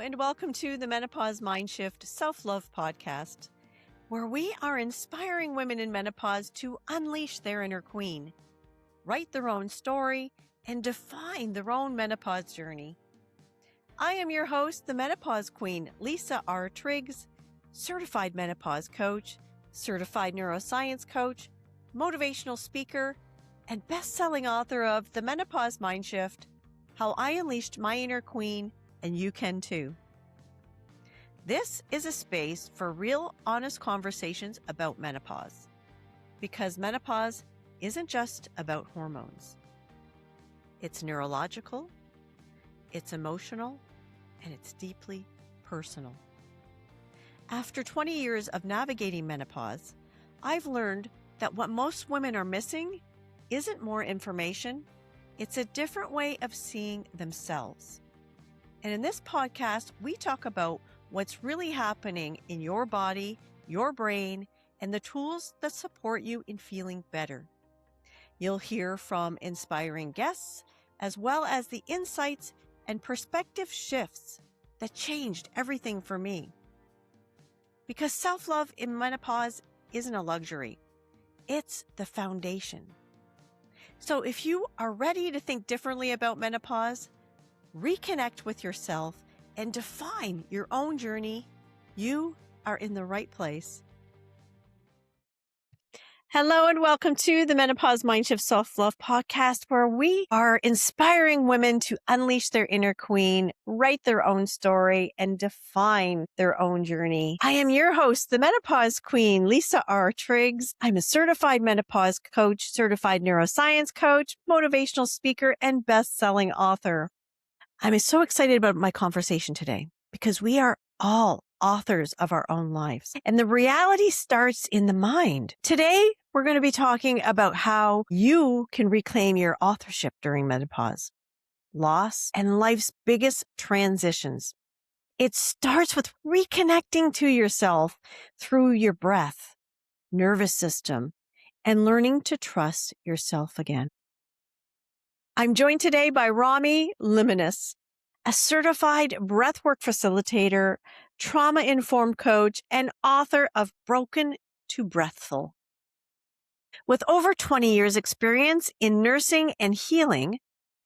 and welcome to the Menopause Mindshift Self-Love Podcast, where we are inspiring women in menopause to unleash their inner queen, write their own story, and define their own menopause journey. I am your host, the Menopause Queen, Lisa R. Triggs, certified menopause coach, certified neuroscience coach, motivational speaker, and best-selling author of The Menopause Mindshift, How I Unleashed My Inner Queen, and you can too. This is a space for real, honest conversations about menopause, because menopause isn't just about hormones. It's neurological, it's emotional, and it's deeply personal. After 20 years of navigating menopause, I've learned that what most women are missing isn't more information, it's a different way of seeing themselves. And in this podcast, we talk about what's really happening in your body, your brain, and the tools that support you in feeling better. You'll hear from inspiring guests, as well as the insights and perspective shifts that changed everything for me. Because self-love in menopause isn't a luxury, it's the foundation. So if you are ready to think differently about menopause, reconnect with yourself, and define your own journey, you are in the right place. Hello and welcome to the Menopause Mindshift Self-Love Podcast, where we are inspiring women to unleash their inner queen, write their own story, and define their own journey. I am your host, the Menopause Queen, Lisa R. Triggs. I'm a certified menopause coach, certified neuroscience coach, motivational speaker, and best-selling author. I'm so excited about my conversation today because we are all authors of our own lives, and the reality starts in the mind. Today, we're going to be talking about how you can reclaim your authorship during menopause, loss, and life's biggest transitions. It starts with reconnecting to yourself through your breath, nervous system, and learning to trust yourself again. I'm joined today by Romy Limenes, a certified breathwork facilitator, trauma-informed coach, and author of Broken to Breathful. With over 20 years experience in nursing and healing,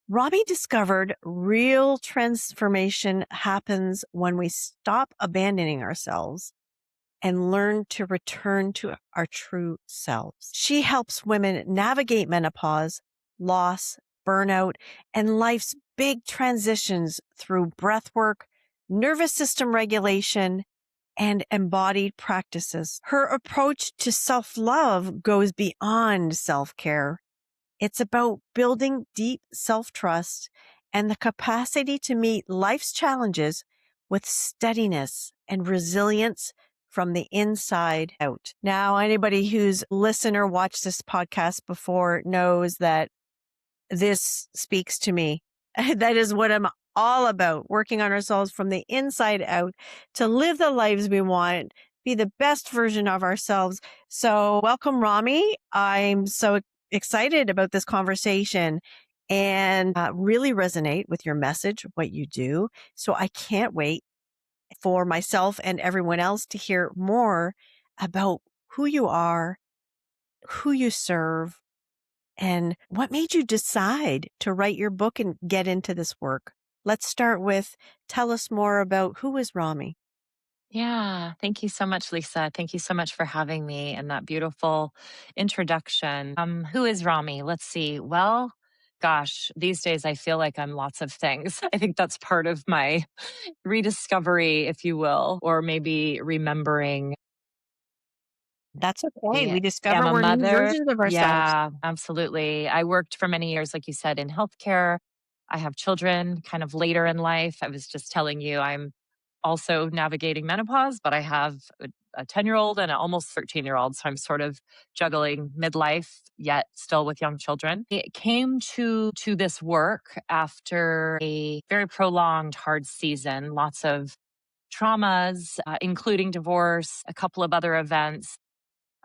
Romy discovered real transformation happens when we stop abandoning ourselves and learn to return to our true selves. She helps women navigate menopause, loss, burnout, and life's big transitions through breathwork, nervous system regulation, and embodied practices. Her approach to self-love goes beyond self-care. It's about building deep self-trust and the capacity to meet life's challenges with steadiness and resilience from the inside out. Now, anybody who's listened or watched this podcast before knows that this speaks to me. That is what I'm all about, working on ourselves from the inside out to live the lives we want, be the best version of ourselves. So welcome, Romy. I'm so excited about this conversation and really resonate with your message, what you do. So I can't wait for myself and everyone else to hear more about who you are, who you serve, and what made you decide to write your book and get into this work? Let's start with, tell us more about who is Romy. Yeah, thank you so much, Lisa. Thank you so much for having me and that beautiful introduction. Who is Romy? Let's see. Well, gosh, these days I feel like I'm lots of things. I think that's part of my rediscovery, if you will, or maybe remembering. That's okay. I We am discover a we're new mother. versions of ourselves. Yeah, absolutely. I worked for many years, like you said, in healthcare. I have children kind of later in life. I was just telling you, I'm also navigating menopause, but I have a 10-year-old and an almost 13-year-old. So I'm sort of juggling midlife, yet still with young children. It came to this work after a very prolonged, hard season, lots of traumas, including divorce, a couple of other events.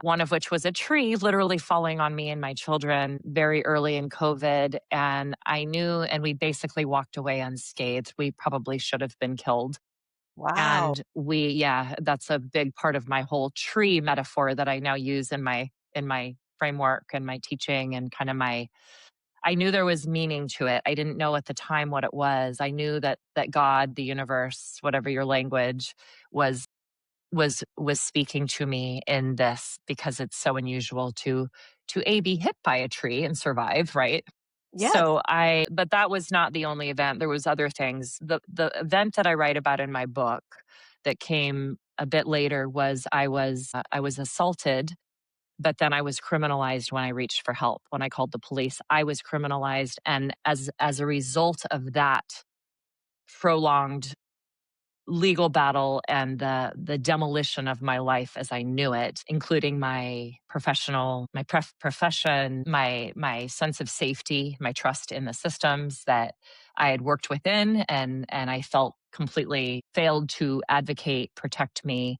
One of which was a tree literally falling on me and my children very early in COVID. And I knew, and we basically walked away unscathed. We probably should have been killed. Wow. And that's a big part of my whole tree metaphor that I now use in my framework and my teaching and kind of my I knew there was meaning to it. I didn't know at the time what it was. I knew that God, the universe, whatever your language was was speaking to me in this because it's so unusual to a be hit by a tree and survive, right? Yes. So I but that was not the only event. There was other things. The event that I write about in my book that came a bit later was I was assaulted, but then I was criminalized when I reached for help. When I called the police, I was criminalized, and as a result of that prolonged legal battle and the demolition of my life as I knew it, including my profession, my sense of safety, my trust in the systems that I had worked within, and I felt completely failed to advocate, protect me,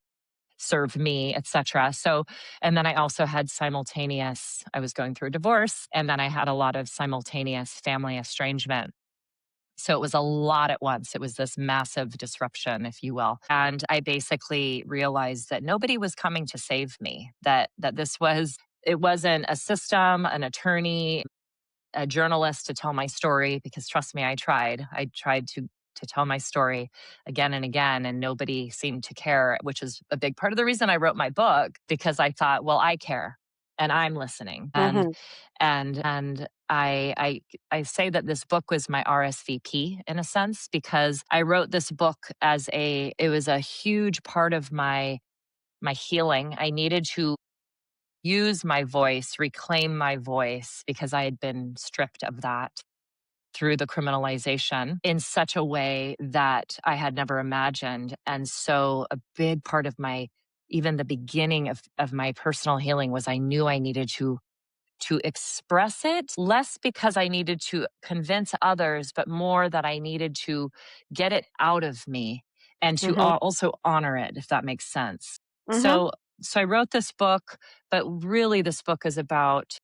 serve me, etc. So, and then I also had simultaneous. I was going through a divorce, and then I had a lot of simultaneous family estrangement, so it was a lot at once. It was this massive disruption, if you will. And I basically realized that nobody was coming to save me, that this was it wasn't a system, an attorney, a journalist to tell my story, because trust me, I tried. I tried to tell my story again and again, and nobody seemed to care, which is a big part of the reason I wrote my book, because I thought, well, I care and I'm listening. Hmm. And I say that this book was my RSVP in a sense, because I wrote this book as it was a huge part of my healing. I needed to use my voice, reclaim my voice, because I had been stripped of that through the criminalization in such a way that I had never imagined. And so a big part of even the beginning of my personal healing was I knew I needed to express it, less because I needed to convince others, but more that I needed to get it out of me and to Hmm. also honor it, if that makes sense. Hmm. So I wrote this book, but really this book is about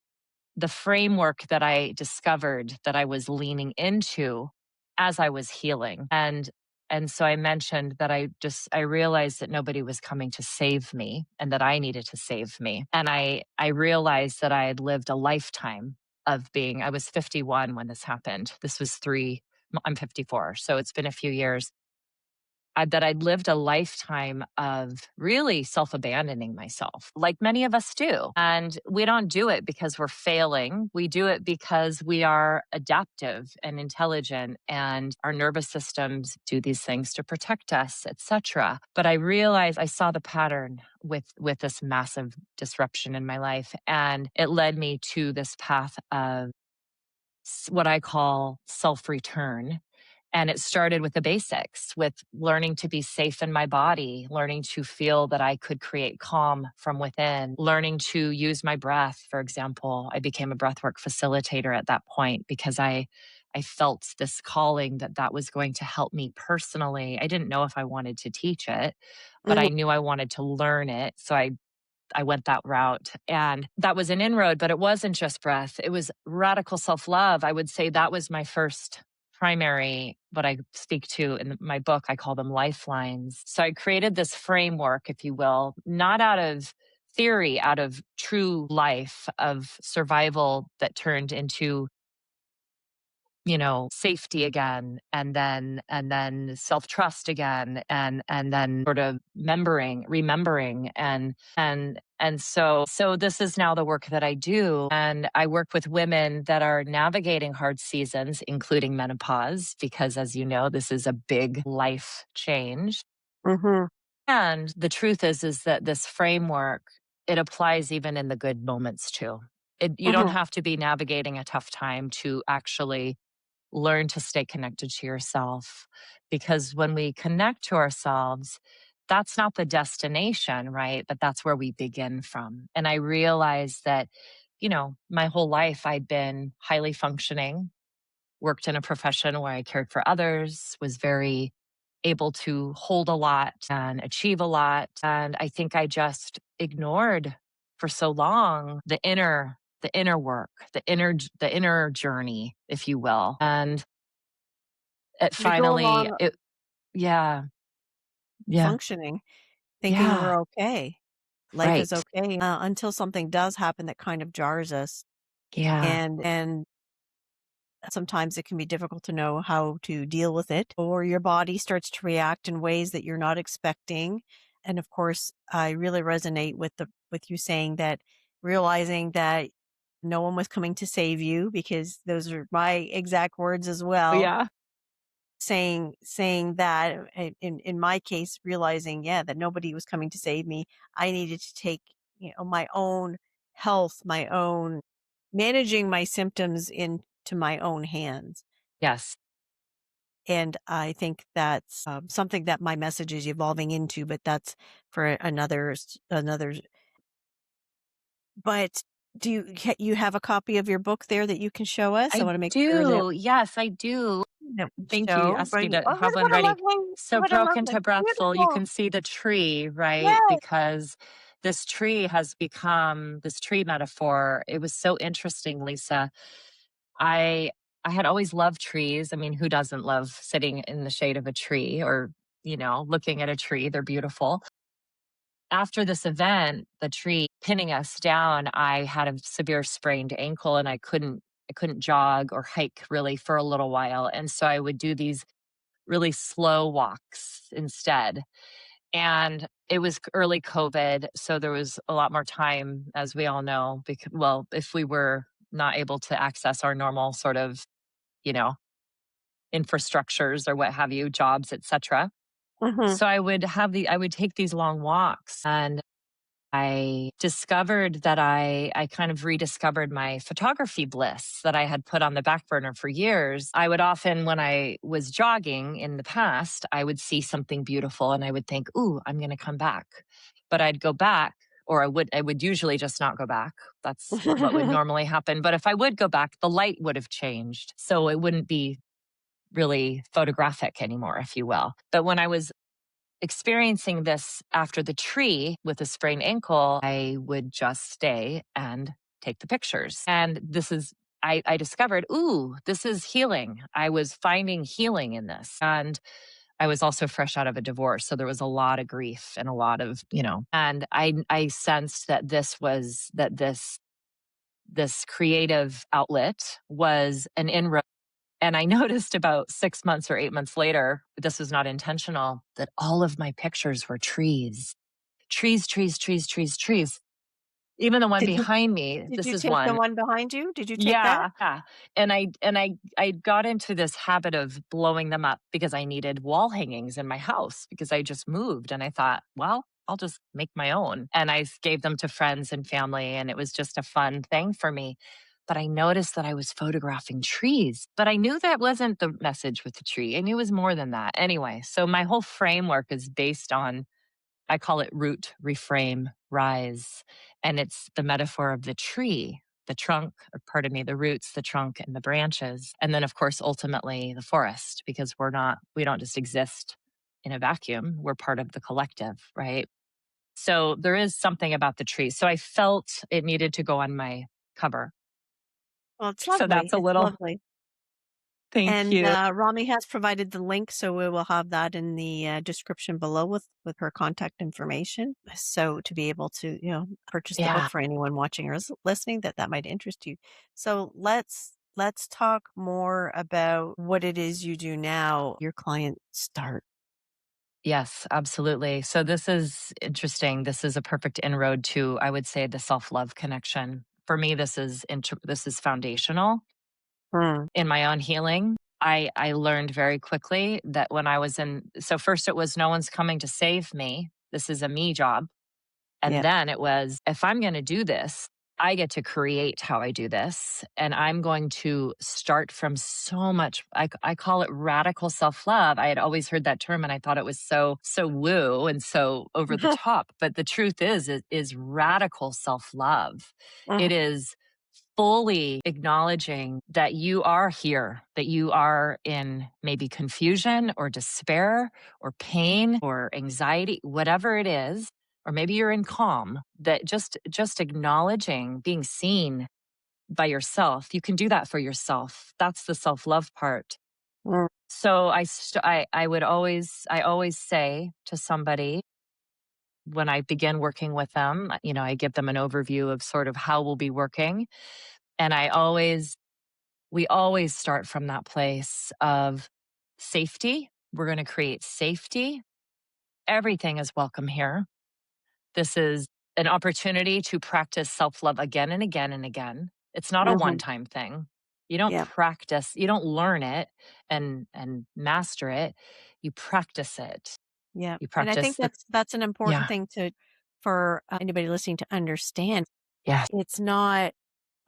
the framework that I discovered that I was leaning into as I was healing. And so I mentioned that I realized that nobody was coming to save me and that I needed to save me. And I realized that I had lived a lifetime of being I was 51 when this happened. This was 3 I'm 54. So it's been a few years that I'd lived a lifetime of really self abandoning myself, like many of us do. And we don't do it because we're failing. We do it because we are adaptive and intelligent, and our nervous systems do these things to protect us, etc. But I realized I saw the pattern with this massive disruption in my life. And it led me to this path of what I call self return. And it started with the basics, with learning to be safe in my body, learning to feel that I could create calm from within, learning to use my breath. For example, I became a breathwork facilitator at that point because I felt this calling that was going to help me personally. I didn't know if I wanted to teach it, but Hmm. I knew I wanted to learn it. So I went that route. And that was an inroad, but it wasn't just breath. It was radical self love. I would say that was my first primary, what I speak to in my book. I call them lifelines. So I created this framework, if you will, not out of theory, out of true life of survival that turned into safety again, and then self-trust again, and then sort of remembering, and so this is now the work that I do. And I work with women that are navigating hard seasons, including menopause, because as you know, this is a big life change. Hmm. And the truth is that this framework, it applies even in the good moments too. You don't Hmm. have to be navigating a tough time to actually learn to stay connected to yourself. Because when we connect to ourselves, that's not the destination, right? But that's where we begin from. And I realized that, my whole life I'd been highly functioning, worked in a profession where I cared for others, was very able to hold a lot and achieve a lot. And I think I just ignored for so long the inner work, the inner journey, if you will. And it You go finally along it yeah. Yeah. functioning, thinking Yeah. we're okay. Life is Right. okay until something does happen that kind of jars us. Yeah. And sometimes it can be difficult to know how to deal with it, or your body starts to react in ways that you're not expecting. And of course, I really resonate with you saying that, realizing that no one was coming to save you, because those are my exact words as well. Yeah. Saying that in my case, realizing, yeah, that nobody was coming to save me. I needed to take, my own health, my own managing my symptoms into my own hands. Yes. And I think that's something that my message is evolving into, but that's for another. But you have a copy of your book there that you can show us? I I want to make sure that do. Yes, I do. we Thank you. You show. asked me Right. to Oh, have one what a ready. lovely, So broken to breathful, you beautiful. can see the tree, right? Yes. Because this tree has become this tree metaphor. It was so interesting, Lisa. I I had always loved trees. I mean, who doesn't love sitting in the shade of a tree or, looking at a tree? They're beautiful. After this event, the tree pinning us down, I had a severe sprained ankle and I couldn't jog or hike really for a little while. And so I would do these really slow walks instead. And it was early COVID, so there was a lot more time, as we all know, because, well, if we were not able to access our normal sort of, you know, infrastructures or what have you, jobs, etc. Hmm. So I would take these long walks, and I discovered that I kind of rediscovered my photography bliss that I had put on the back burner for years. I would often, when I was jogging in the past, I would see something beautiful and I would think, "Ooh, I'm going to come back." But I'd go back, or I would usually just not go back. That's what would normally happen. But if I would go back, the light would have changed. So it wouldn't be really photographic anymore, if you will. But when I was experiencing this after the tree with a sprained ankle, I would just stay and take the pictures. And I discovered, ooh, this is healing. I was finding healing in this. And I was also fresh out of a divorce. So there was a lot of grief and a lot of, and I sensed that this creative outlet was an inroad. And I noticed about 6 months or 8 months later, this was not intentional, that all of my pictures were trees. Trees, trees, trees, trees, trees. Even the one Did you behind me, did this you is take the one. one behind you? Did you take that? Yeah, yeah. And I got into this habit of blowing them up because I needed wall hangings in my house because I just moved and I thought, well, I'll just make my own. And I gave them to friends and family and it was just a fun thing for me. But I noticed that I was photographing trees, but I knew that wasn't the message with the tree. I knew it was more than that. Anyway, so my whole framework is based on, I call it root, reframe, rise. And it's the metaphor of the tree, the trunk, or pardon me, the roots, the trunk, and the branches. And then, of course, ultimately the forest, because we don't just exist in a vacuum. We're part of the collective, right? So there is something about the tree. So I felt it needed to go on my cover. Well, it's So lovely. that's a It's little lovely. thank And you. Rami has provided the link, so we will have that in the description below with her contact information. So to be able to, purchase the book Yeah. for anyone watching or listening that might interest you. So let's talk more about what it is you do now. Your clients start. Yes, absolutely. So this is interesting. This is a perfect inroad to, I would say, the self-love connection. For me, this is foundational Mm, in my own healing. I learned very quickly that when I was in, so first it was no one's coming to save me. This is a me job. And yeah. then it was, if I'm going to do this, I get to create how I do this. And I'm going to start from so much, I call it radical self love. I had always heard that term and I thought it was so woo and so over the top. But the truth is, it is radical self love. Mhm. It is fully acknowledging that you are here, that you are in maybe confusion or despair or pain or anxiety, whatever it is, or maybe you're in calm, that just acknowledging being seen by yourself. You can do that for yourself. That's the self-love part. Mm, So I always say to somebody when I begin working with them, I give them an overview of sort of how we'll be working. And we always start from that place of safety. We're going to create safety. Everything is welcome here. This is an opportunity to practice self love again and again and again. It's not a one mhm. time thing. You don't Yeah, practice, you don't learn it and master it. You practice it. yeah. You And I think practice the, that's an important yeah, thing for anybody listening to understand. yes, It's not,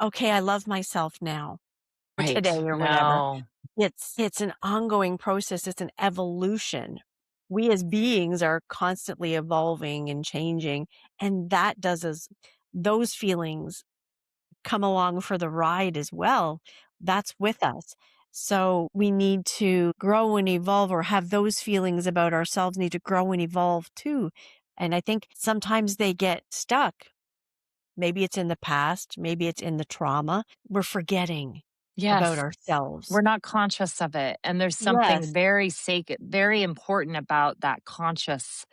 okay, I love myself now or today right. or whatever. No. It's an ongoing process. It's an evolution. We as beings are constantly evolving and changing, and that does us those feelings come along for the ride as well. That's with us. So we need to grow and evolve, or have those feelings about ourselves need to grow and evolve too. And I think sometimes they get stuck. Maybe it's in the past, maybe it's in the trauma. We're forgetting about Yes. ourselves. We're not conscious of it. And there's something Yes. very sacred, very important about that consciousness.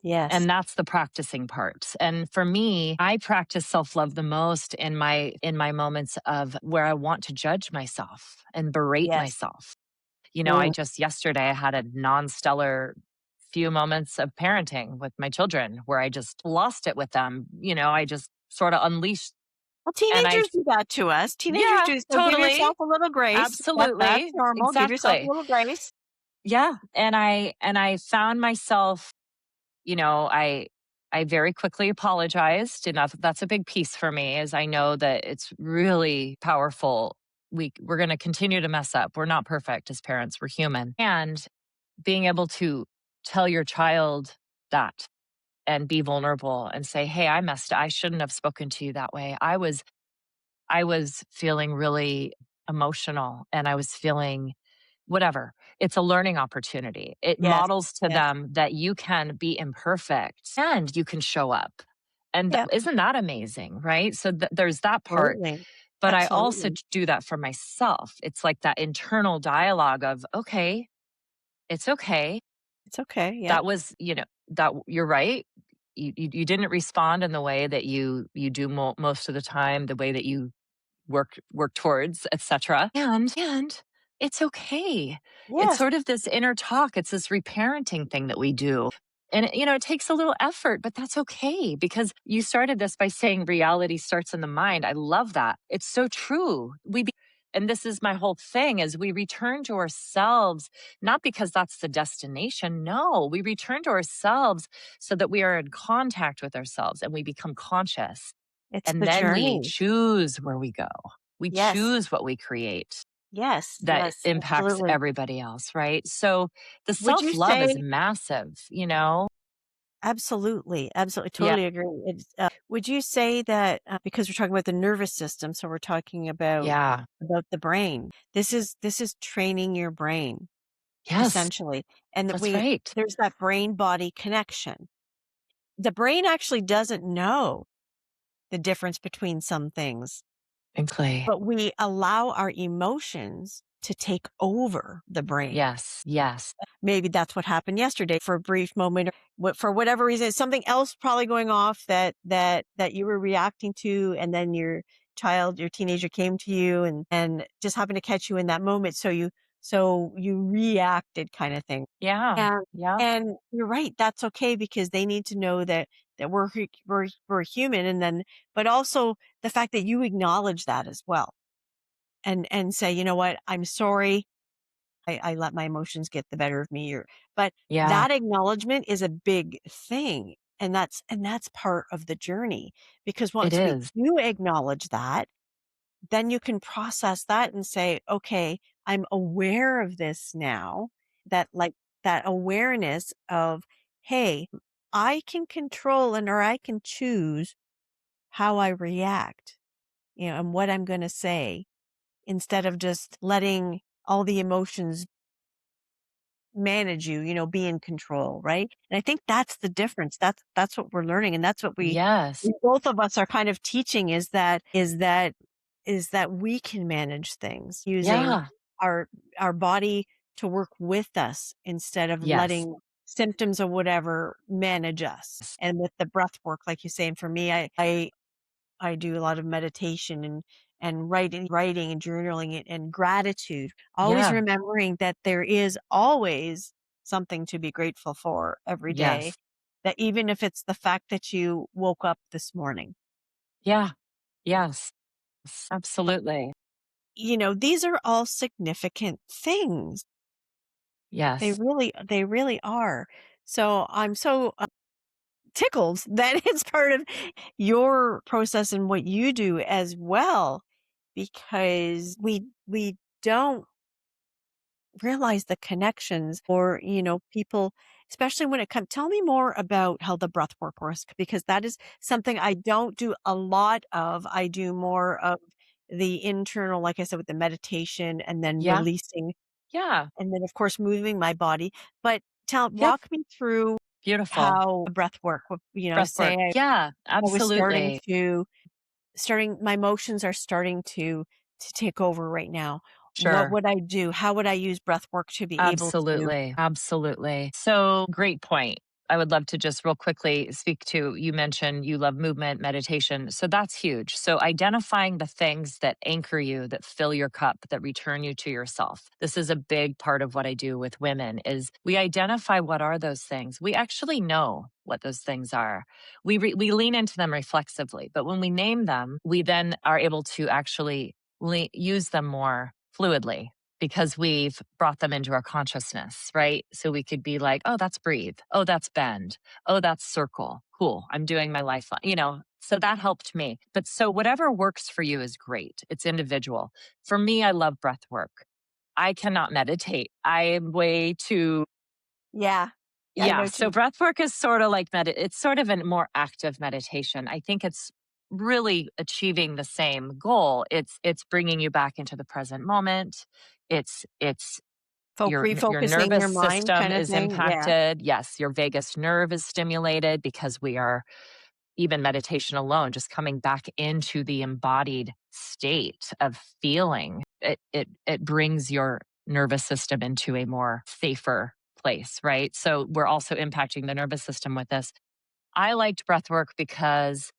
Yes. And that's the practicing part. And for me, I practice self-love the most in my moments of where I want to judge myself and berate Yes. myself. I Mm. just yesterday I had a non-stellar few moments of parenting with my children where I just lost it with them. I just sort of unleashed Well, and I teenagers do that to us. Teenagers yeah, do. So give totally. yourself a little grace. That's Absolutely. normal. Give yourself a Exactly. little grace. Yeah. And I found myself, you know, I I very quickly apologized. And that's a big piece for me is I know that it's really powerful. We're gonna continue to mess up. We're not perfect as parents. We're human. And being able to tell your child that and be vulnerable and say, hey, I shouldn't have spoken to you that way. I was feeling really emotional and I was feeling whatever. It's a learning opportunity. It Yes. models to Yes. them that you can be imperfect and you can show up. And Yeah. isn't that amazing? Right. So there's that part. Absolutely. But I also Absolutely. do that for myself. It's like that internal dialogue of, okay, it's okay. It's okay. Yeah. That was, that you're right. You didn't respond in the way that you do most of the time, the way that you work towards, etc. And it's okay. It's Yes. sort of this inner talk. It's this reparenting thing that we do. And it takes a little effort, but that's okay because you started this by saying reality starts in the mind. I love that. It's so true. And this is my whole thing is we return to ourselves not because that's the destination. No, we return to ourselves so that we are in contact with ourselves and we become conscious. It's And the then we journey. choose where we go. We Yes. choose what we create Yes. that Yes. impacts Absolutely. everybody else, right? So the Would you self love is say massive. absolutely, absolutely, Yeah. totally agree. Would you say that because we're talking about the nervous system, so we're talking Yeah. about the brain. This is training your brain Yes. essentially, and that That's we right. there's that brain body connection. The brain actually doesn't know the difference between some things, Exactly. but we allow our emotions to take over the brain. Yes. Yes. Maybe that's what happened yesterday for a brief moment, or for whatever reason, something else probably going off that you were reacting to, and then your teenager came to you and just happened to catch you in that moment. So you reacted, kind of thing. Yeah. And Yeah. and you're right. That's okay because they need to know that we're human, and then but also the fact that you acknowledge that as well, and say, you know what, I'm sorry. I let my emotions get the better of me, but Yeah. that acknowledgement is a big thing. And that's part of the journey, because It once we is. do acknowledge that, then you can process that and say, okay, I'm aware of this now. That awareness of, hey, I can control or I can choose how I react, and what I'm going to say, instead of just letting all the emotions manage you, be in control, right? And I think that's the difference. That's what we're learning. And that's what Yes. both of us are kind of teaching, is that we can manage things using Yeah. our our body to work with us instead of Yes. letting symptoms or whatever manage us. And with the breath work, like you say, and for me, I do a lot of meditation and writing and journaling and gratitude, always Yeah. remembering that there is always something to be grateful for every day, Yes. that even if it's the fact that you woke up this morning. Yeah. Yes. Absolutely. These are all significant things. Yes. They really are. So I'm so tickled that it's part of your process and what you do as well, because we don't realize the connections, or people, especially when it comes. Tell me more about how the breath work works, because that is something I don't do a lot of. I do more of the internal, like I said, with the meditation and then Yeah. releasing, Yeah. and then of course moving my body. But Yep. walk me through Beautiful. how breath work, Breath say work. Yeah, I was absolutely. starting my emotions are starting to take over right now. What Sure. would I do? How would I use breath work to be able to? Absolutely. Absolutely. So great point. I would love to just real quickly speak to you mentioned you love movement, meditation. So that's huge. So identifying the things that anchor you, that fill your cup, that return you to yourself. This is a big part of what I do with women is we identify what are those things. We actually know what those things are. We lean into them reflexively, but when we name them, we then are able to actually use them more fluidly because we've brought them into our consciousness, right? So we could be like, oh, that's breathe. Oh, that's bend. Oh, that's circle. Cool. I'm doing my lifeline. So that helped me. But so whatever works for you is great. It's individual. For me, I love breath work. I cannot meditate. I am way too Yeah. Yeah, I know yeah, what you so mean. breath work is sort of like it's sort of a more active meditation. I think it's really achieving the same goal. It's bringing you back into the present moment. It's your Refocusing nervous your mind system kind of is thing. Yeah. impacted. Yes, your vagus nerve is stimulated because we are even meditation alone, just coming back into the embodied state of feeling. It brings your nervous system into a more safer place, right? So we're also impacting the nervous system with this. I liked breath work because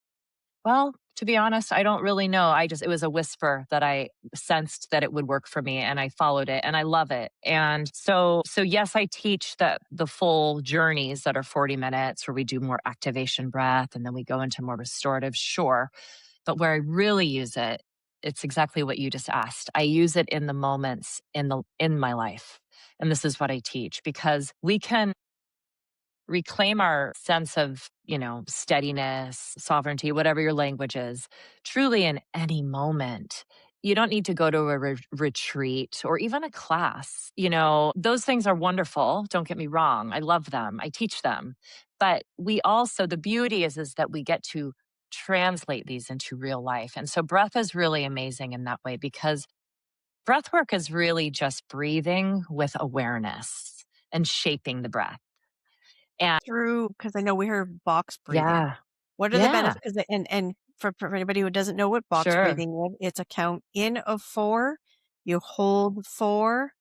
well, to be honest, I don't really know. It was a whisper that I sensed that it would work for me and I followed it and I love it. And so yes, I teach the full journeys that are 40 minutes where we do more activation breath and then we go into more restorative, sure. But where I really use it, it's exactly what you just asked. I use it in the moments in my life. And this is what I teach because we can reclaim our sense of, steadiness, sovereignty, whatever your language is, truly in any moment. You don't need to go to a retreat or even a class. Those things are wonderful. Don't get me wrong. I love them. I teach them. But the beauty is that we get to translate these into real life. And so breath is really amazing in that way because breath work is really just breathing with awareness and shaping the breath. And Through, because I know we heard box breathing. yeah. What are the Yeah. benefits? And for anybody who doesn't know what box Sure. breathing is, it's a count in of 4, you hold 4,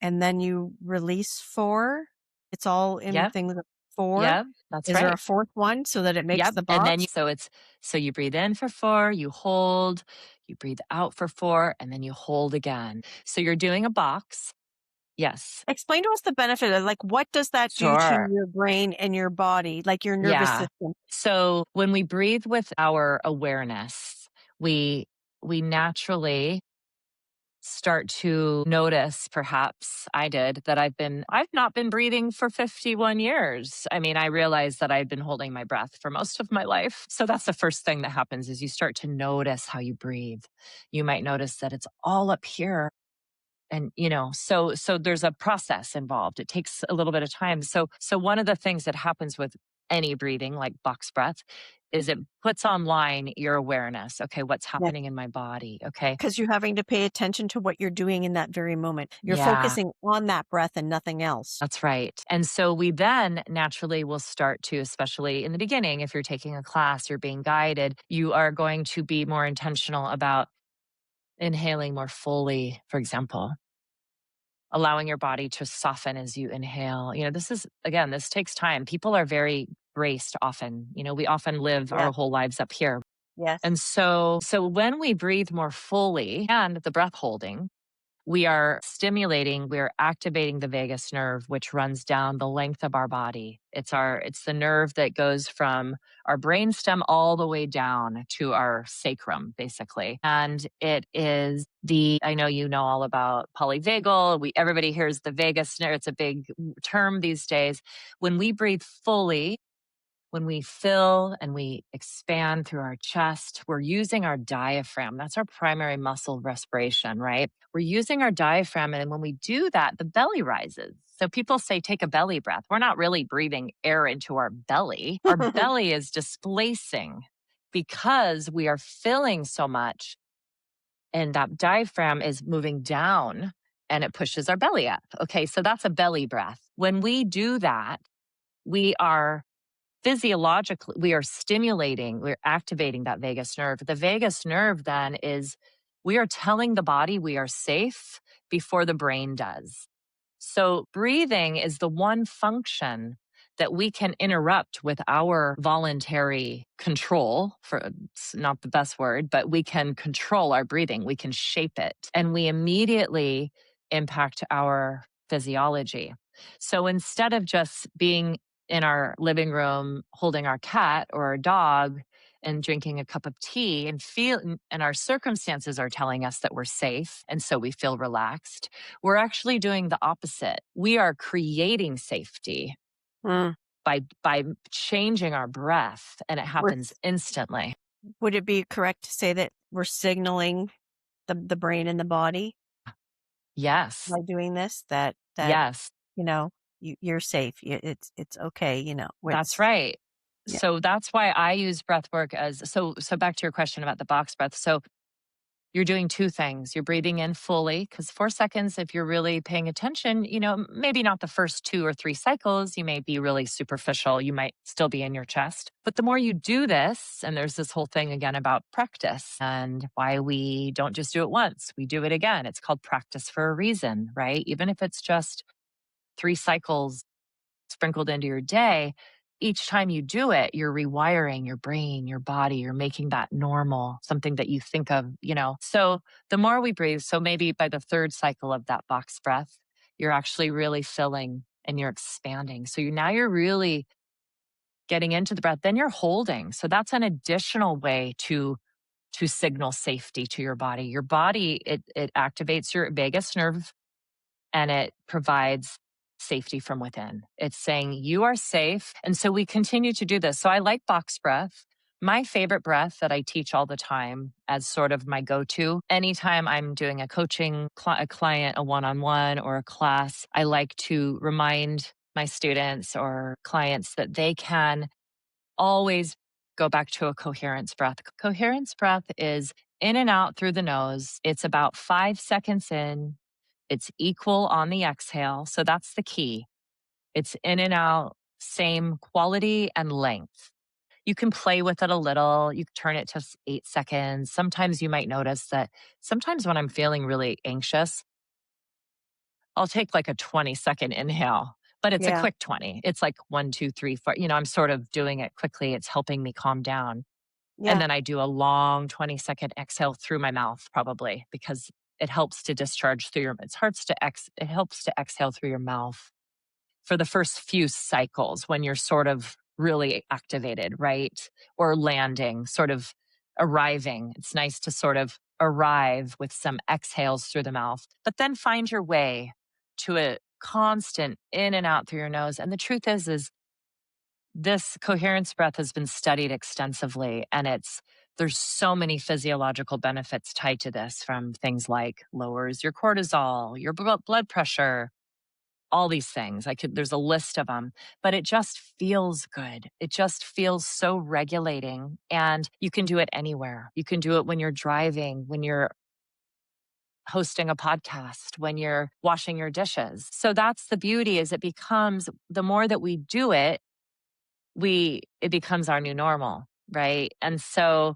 and then you release 4. It's all in Yep. things of 4. Yep. That's Is there right. a fourth one so that it makes Yep. the And then box? so you breathe in for 4, you hold, you breathe out for 4, and then you hold again. So you're doing a box. Yes. Explain to us the benefit of, like, what does that do to Sure. your brain and your body, like your nervous Yeah. system? So when we breathe with our awareness, we we naturally start to notice, perhaps I did, that I've not been breathing for 51 years. I mean, I realized that I'd been holding my breath for most of my life. So that's the first thing that happens is you start to notice how you breathe. You might notice that it's all up here. And so there's a process involved. It takes a little bit of time. So one of the things that happens with any breathing, like box breath, is it puts online your awareness. Okay, what's Yeah, happening in my body? Okay. because 'cause you're having to pay attention to what you're doing in that very moment. You're Yeah. focusing on that breath and nothing else. That's right. And so we then naturally will start to, especially in the beginning, if you're taking a class, you're being guided, you are going to be more intentional about inhaling more fully, for example. allowing your body to soften as you inhale. This is, again, this takes time. People are very braced often. We often live Yeah. our whole lives up here. Yes. And so when we breathe more fully and the breath holding, we are stimulating, we're activating the vagus nerve, which runs down the length of our body. It's the nerve that goes from our brainstem all the way down to our sacrum, basically. And it is I know you know all about polyvagal. Everybody hears the vagus nerve. It's a big term these days. When we breathe fully, when we fill and we expand through our chest, we're using our diaphragm. That's our primary muscle respiration, right? We're using our diaphragm. And when we do that, the belly rises. So people say, take a belly breath. We're not really breathing air into our belly. Our belly is displacing because we are filling so much, and that diaphragm is moving down and it pushes our belly up. Okay, so that's a belly breath. When we do that, we are physiologically, we are stimulating, we're activating that vagus nerve. The vagus nerve then we are telling the body we are safe before the brain does. So breathing is the one function that we can interrupt with our voluntary control. It's not the best word, but we can control our breathing. We can shape it, and we immediately impact our physiology. So instead of just being in our living room holding our cat or our dog and drinking a cup of tea and our circumstances are telling us that we're safe, and so we feel relaxed, we're actually doing the opposite. We are creating safety Mm. by changing our breath, and it We're- happens instantly. Would it be correct to say that we're signaling the brain and the body Yes. by doing this? That Yes. you know you're safe. It's okay. That's right. Yeah. So that's why I use breath work so back to your question about the box breath. So you're doing two things. You're breathing in fully, because 4 seconds, if you're really paying attention, maybe not the first 2 or 3 cycles, you may be really superficial. You might still be in your chest. But the more you do this, and there's this whole thing again about practice and why we don't just do it once, we do it again. It's called practice for a reason, right? Even if it's just 3 cycles sprinkled into your day, each time you do it, you're rewiring your brain, your body, you're making that normal, something that you think of. So the more we breathe, so maybe by the third cycle of that box breath, you're actually really filling and you're expanding. So now you're really getting into the breath, then you're holding. So that's an additional way to signal safety to your body. Your body, it activates your vagus nerve and it provides safety from within. It's saying you are safe. And so we continue to do this. So I like box breath. My favorite breath that I teach all the time as sort of my go to, anytime I'm doing a coaching, a client, a one on one, or a class, I like to remind my students or clients that they can always go back to a coherence breath. Coherence breath is in and out through the nose. It's about 5 seconds in, it's equal on the exhale. So that's the key. It's in and out, same quality and length. You can play with it a little. You can turn it to 8 seconds. Sometimes you might notice that sometimes when I'm feeling really anxious, I'll take like a 20-second inhale, but it's a Yeah. quick 20. It's like 1, 2, 3, 4. I'm sort of doing it quickly. It's helping me calm down. And Yeah. then I do a long 20-second exhale through my mouth, probably because it helps to discharge through it helps to exhale through your mouth for the first few cycles when you're sort of really activated, right? Or landing, sort of arriving. It's nice to sort of arrive with some exhales through the mouth, but then find your way to a constant in and out through your nose. And the truth is this coherence breath has been studied extensively, and there's so many physiological benefits tied to this, from things like lowers your cortisol, your blood pressure, all these things. There's a list of them, but it just feels good. It just feels so regulating, and you can do it anywhere. You can do it when you're driving, when you're hosting a podcast, when you're washing your dishes. So that's the beauty, is the more that we do it, it becomes our new normal, right? And so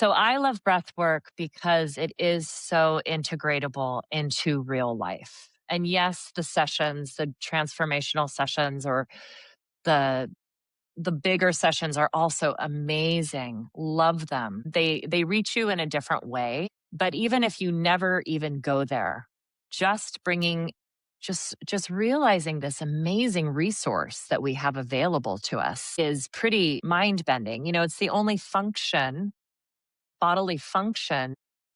I love breath work because it is so integratable into real life. And yes, the sessions, the transformational sessions or the the bigger sessions are also amazing. Love them. They reach you in a different way, but even if you never even go there, just bringing just realizing this amazing resource that we have available to us is pretty mind-bending. It's the only function, bodily function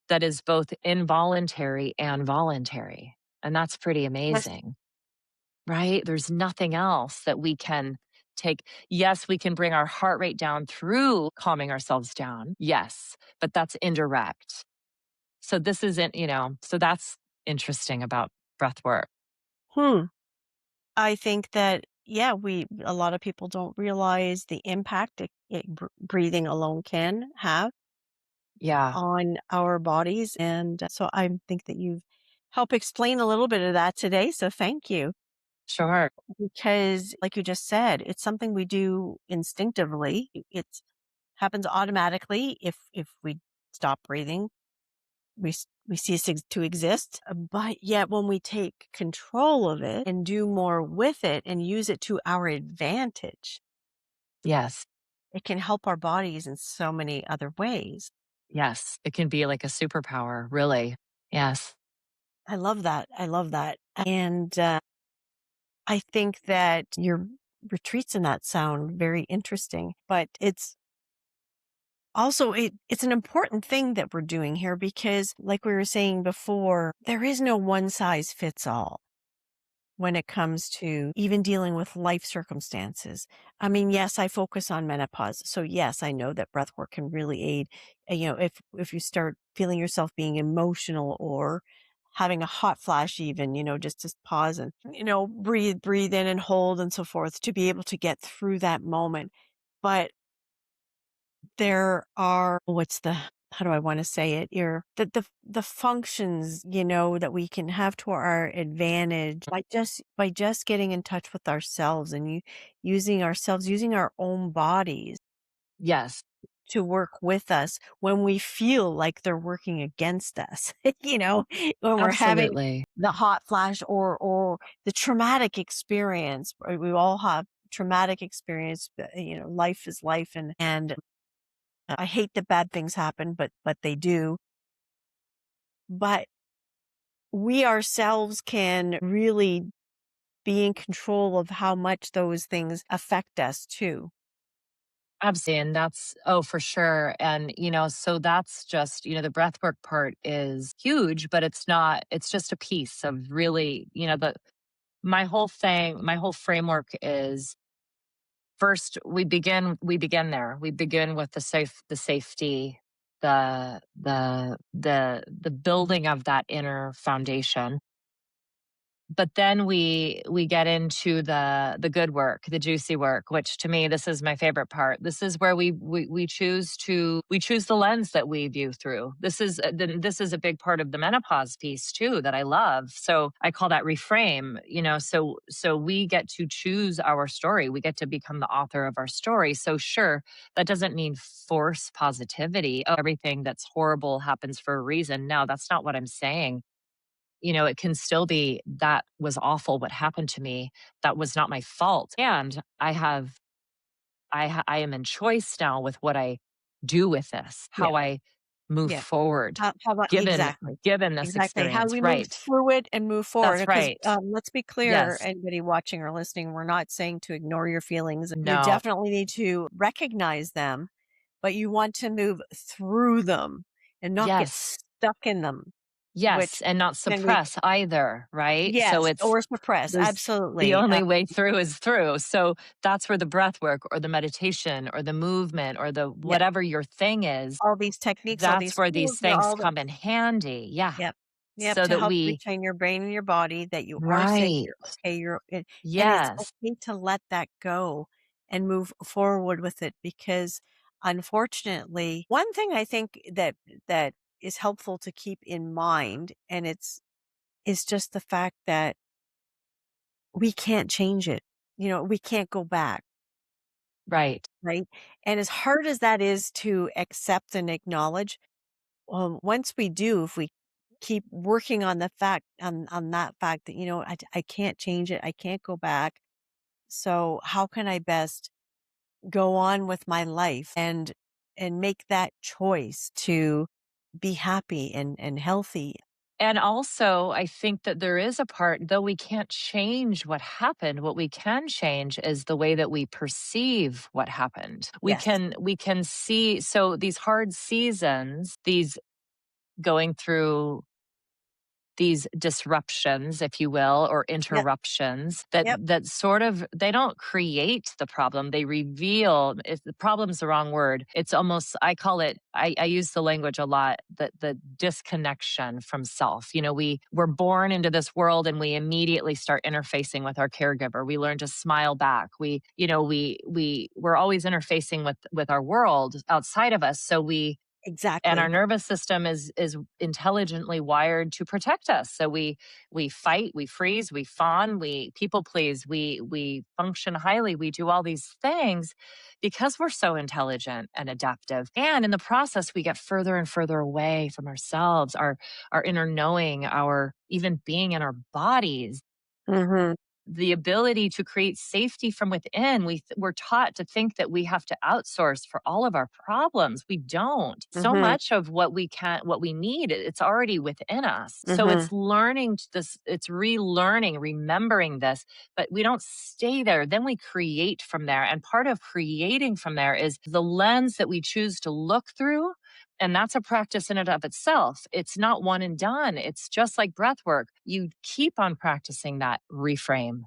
that is both involuntary and voluntary. And that's pretty Yes. amazing. Right? There's nothing else that we can take. Yes, we can bring our heart rate down through calming ourselves down. Yes, but that's indirect. So this isn't, so that's interesting about breath work. Hmm. I think that, yeah, a lot of people don't realize the impact breathing alone can have Yeah, on our bodies. And so I think that you've helped explain a little bit of that today. So thank you. sure. Because, like you just said, it's something we do instinctively. It happens automatically if we stop breathing. We cease to exist. But yet, when we take control of it and do more with it and use it to our advantage, Yes. it can help our bodies in so many other ways. Yes. It can be like a superpower, really. Yes. I love that. I love that. And I think that your retreats in that sound very interesting, but it's also it's an important thing that we're doing here because like we were saying before, there is no one size fits all when it comes to even dealing with life circumstances. I mean, yes, I focus on menopause. So yes, I know that breath work can really aid, if you start feeling yourself being emotional or having a hot flash even, just to pause and, breathe in and hold and so forth to be able to get through that moment. But there are how do I want to say it here? The functions, that we can have to our advantage by just getting in touch with ourselves and using our own bodies Yes. to work with us when we feel like they're working against us. When we're having Absolutely. the hot flash or the traumatic experience. We all have traumatic experience, but, life is life and I hate that bad things happen, but they do. But we ourselves can really be in control of how much those things affect us too. Absolutely. And that's, oh, for sure. And, so that's just, the breath work part is huge, but it's just a piece of really, my whole framework is first we begin there. We begin with the safety, the building of that inner foundation. But then we get into the good work, the juicy work, which to me this is my favorite part. This is where we choose the lens that we view through. This is a big part of the menopause piece too that I love. So I call that reframe. So we get to choose our story. We get to become the author of our story. So sure, that doesn't mean force positivity. Oh, everything that's horrible happens for a reason. No, that's not what I'm saying. It can still be that was awful what happened to me. That was not my fault. And I am in choice now with what I do with this, Yeah. how I move Yeah. forward How about given exactly. given this Exactly. How experience. we move Right. through it and move forward. That's Because right. let's be clear, Yes. anybody watching or listening, we're not saying to ignore your feelings. You No. definitely need to recognize them, but you want to move through them and not get Yes. stuck in them, which Yes, and not then we suppress either, right? So yes, it's or suppress. there's the Absolutely. only way through is through. So that's where the breath work or the meditation or the movement or the Yeah. whatever your thing is. All these techniques, all That's these where these tools, they're things all come in handy. Yeah. yep. Yep, So to that help we retrain your brain and your body that you are safe, right. you're okay, and it's Yes. okay to let that go and move forward with it because unfortunately, one thing I think that is helpful to keep in mind, and it's is just the fact that we can't change it. We can't go back, Right. right? And as hard as that is to accept and acknowledge, once we do, if we keep working on the fact on that fact that, I can't change it. I can't go back. So how can I best go on with my life and make that choice to be happy and healthy? And also, I think that there is a part, though we can't change what happened, what we can change is the way that we perceive what happened. Yes. We can see, so these hard seasons, these going through these disruptions, if you will, or Yep. interruptions Yep. that sort of, they don't create the problem. They reveal, if the problem's the wrong word, it's almost, I call it, I use the language a lot, that the disconnection from self. We're born into this world and we immediately start interfacing with our caregiver. We learn to smile back. We're always interfacing with our world outside of us. And our Exactly. nervous system is intelligently wired to protect us. So we fight, we freeze, we fawn, we people please, we function highly, we do all these things because we're so intelligent and adaptive. And in the process, we get further and further away from ourselves, our inner knowing, our even being in our bodies, Mhm. the ability to create safety from within. We're taught to think that we have to outsource for all of our problems. We don't. So Mhm. much of what we need, it's already within us. So Mhm. it's learning this, it's relearning, remembering this, but we don't stay there. Then we create from there. And part of creating from there is the lens that we choose to look through. And that's a practice in and of itself. It's not one and done. It's just like breath work. You keep on practicing that reframe,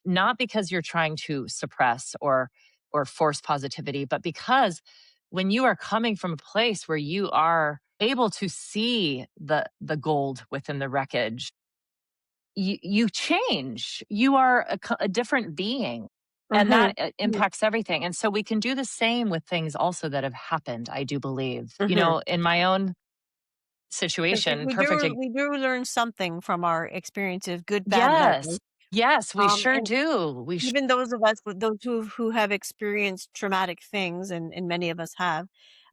not because you're trying to suppress or force positivity, but because when you are coming from a place where you are able to see the gold within the wreckage, you change. You are a different being. And that Mhm. Mhm. impacts everything. And so we can do the same with things also that have happened, I do believe. Mhm. In my own 'Cause situation, we do we do learn something from our experiences, good, bad, and yes. ugly. Yes, we sure And do. even those of us those who have experienced traumatic things, and many of us have,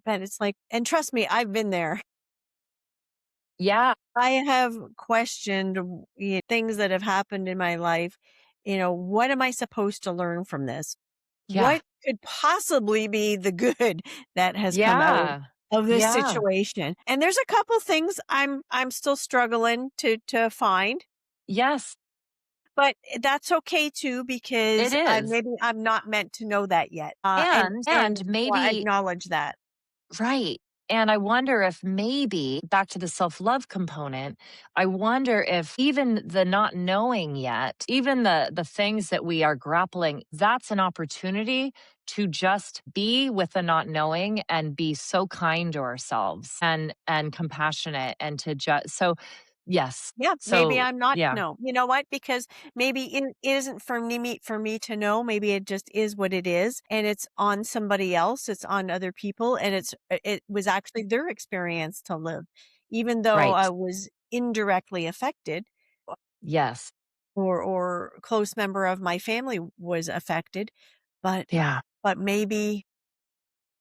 but it's like, and trust me, I've been there. Yeah, I have questioned things that have happened in my life. What am I supposed to learn from this? yeah, What could possibly be the good that has come out yeah, of this yeah. situation? And there's a couple things I'm still struggling to find, Yes, but that's okay too, it because is. maybe I'm not meant to know that yet. And And so I maybe acknowledge that. right. And I wonder if maybe back to the self love component, I wonder if even the not knowing yet, even the things that we are grappling, that's an opportunity to just be with the not knowing and be so kind to ourselves and compassionate and to just so yes. Yeah, maybe So I'm not to yeah. know. You know what? Because maybe it isn't for me to know. Maybe it just is what it is, and it's on somebody else. It's on other people, and it was actually their experience to live, even though I Right. was indirectly affected, Yes. or close member of my family was affected, but Yeah. maybe,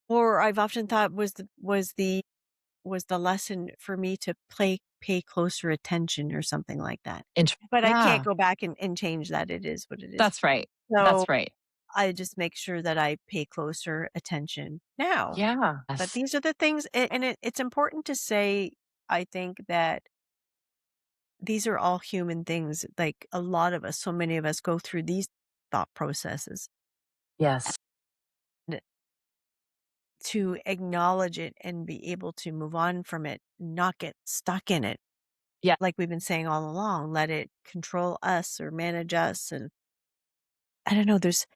or I've often thought was the lesson for me to pay closer attention or something like that. But I can't Yeah. go back and change that. It is what it is. That's right. So That's right. I just make sure that I pay closer attention now. Yeah. But Yes. these are the things, and it's important to say, I think, that these are all human things. Like, a lot of us, so many of us go through these thought processes. Yes. And to acknowledge it and be able to move on from it, not get stuck in it, Yeah. like we've been saying all along, let it control us or manage us. And I don't know, there's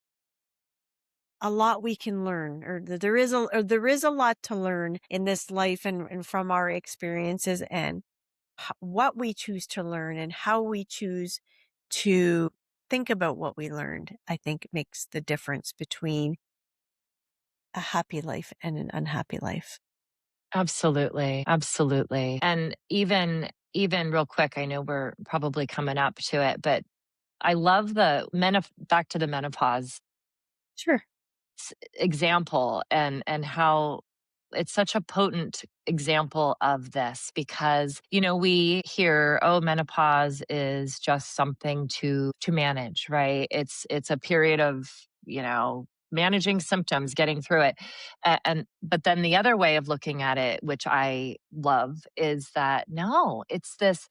a lot we can learn, there is a lot to learn in this life, and from our experiences, and what we choose to learn and how we choose to think about what we learned, I think makes the difference between a happy life and an unhappy life. Absolutely, absolutely. And even real quick, I know we're probably coming up to it, but I love the back to the menopause Sure. example and how It's such a potent example of this because, we hear, oh, menopause is just something to manage, right? It's a period of, managing symptoms, getting through it. And but then the other way of looking at it, which I love, is that no, it's this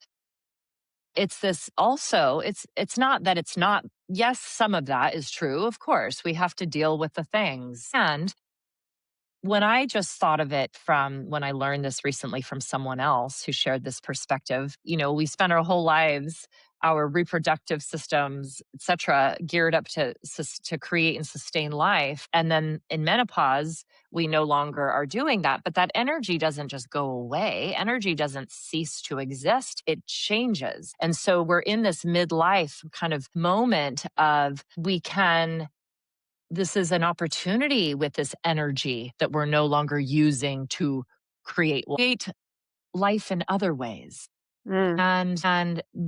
also, it's not that it's not, yes, some of that is true. Of course, we have to deal with the things. And when I just thought of it from when I learned this recently from someone else who shared this perspective, we spend our whole lives, our reproductive systems, et cetera, geared up to create and sustain life. And then in menopause, we no longer are doing that. But that energy doesn't just go away. Energy doesn't cease to exist. It changes. And so we're in this midlife kind of moment of this is an opportunity with this energy that we're no longer using to create life in other ways. Mm. And so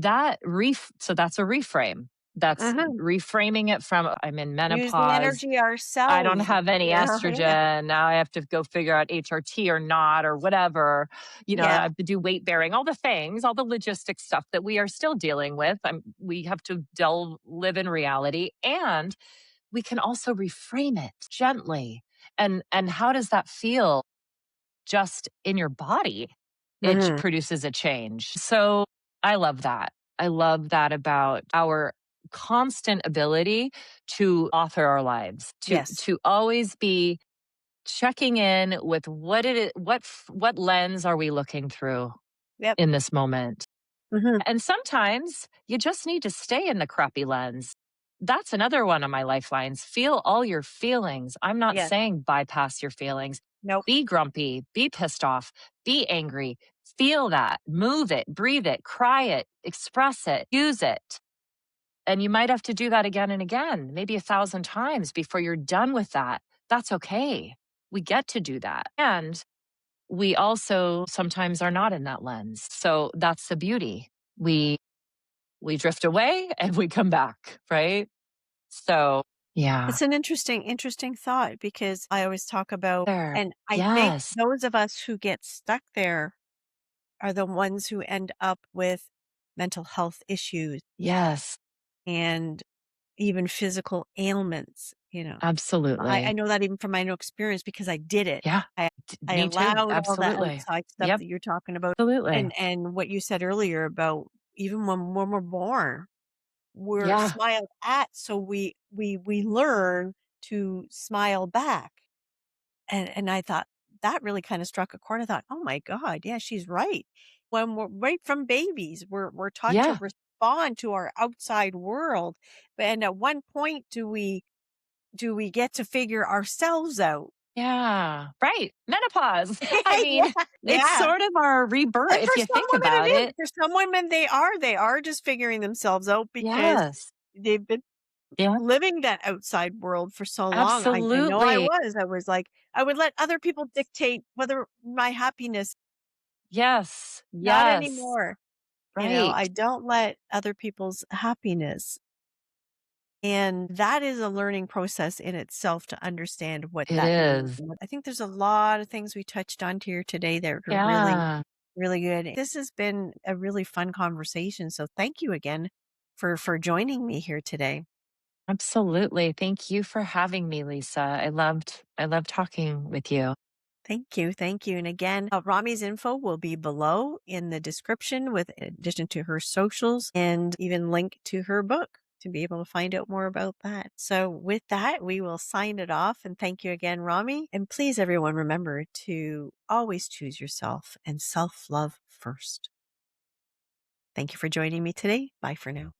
that's a reframe. That's Mhm. reframing it from I'm in Use the menopause. energy I don't ourselves. have any Yeah. estrogen. Now I have to go figure out HRT or not or whatever. I Yeah. have to do weight bearing, all the things, all the logistic stuff that we are still dealing with. We have to live in reality, and we can also reframe it gently. And how does that feel just in your body? It Mhm. produces a change. So I love that. I love that about our constant ability to author our lives, to Yes. to always be checking in with what it is, what lens are we looking through Yep. in this moment. Mhm. And sometimes you just need to stay in the crappy lens. That's another one of my lifelines. Feel all your feelings. I'm not Yes. saying bypass your feelings. Nope. Be grumpy, be pissed off, be angry. Feel that, move it, breathe it, cry it, express it, use it. And you might have to do that again and again, maybe 1,000 times before you're done with that. That's okay. We get to do that. And we also sometimes are not in that lens. So that's the beauty. We drift away and we come back, right? So, yeah. It's an interesting thought because I always talk about, There. and I think Yes. those of us who get stuck there are the ones who end up with mental health issues Yes. and even physical ailments. I Absolutely. know that even from my own experience because I did it. Yeah. I Me too. allowed all that Absolutely. outside stuff Yep. that you're talking about, Absolutely. and what you said earlier about even when we're born, we're Yeah. smiled at, so we learn to smile back. And I thought that really kind of struck a chord. I thought, oh my God, yeah, she's right. When we're right from babies, we're taught to Yeah. respond to our outside world, and at one point do we get to figure ourselves out? Yeah. Right. Menopause. I Yeah, mean, it's yeah. sort of our rebirth. And for If you some think women about it is. it. For some women, they are just figuring themselves out because Yes. they've been Yeah. living that outside world for so long. I know Absolutely. I was like, I would let other people dictate whether my happiness. Yes. Not Yes. anymore. Right. I don't let other people's happiness. And that is a learning process in itself to understand what It that means. is. I think there's a lot of things we touched on here today that are really, Yeah. really good. This has been a really fun conversation. So thank you again for joining me here today. Absolutely. Thank you for having me, Lisa. I loved talking with you. Thank you. Thank you. And again, Rami's info will be below in the description with in addition to her socials and even link to her book to be able to find out more about that. So with that, we will sign it off and thank you again, Rami. And please, everyone, remember to always choose yourself and self-love first. Thank you for joining me today. Bye for now.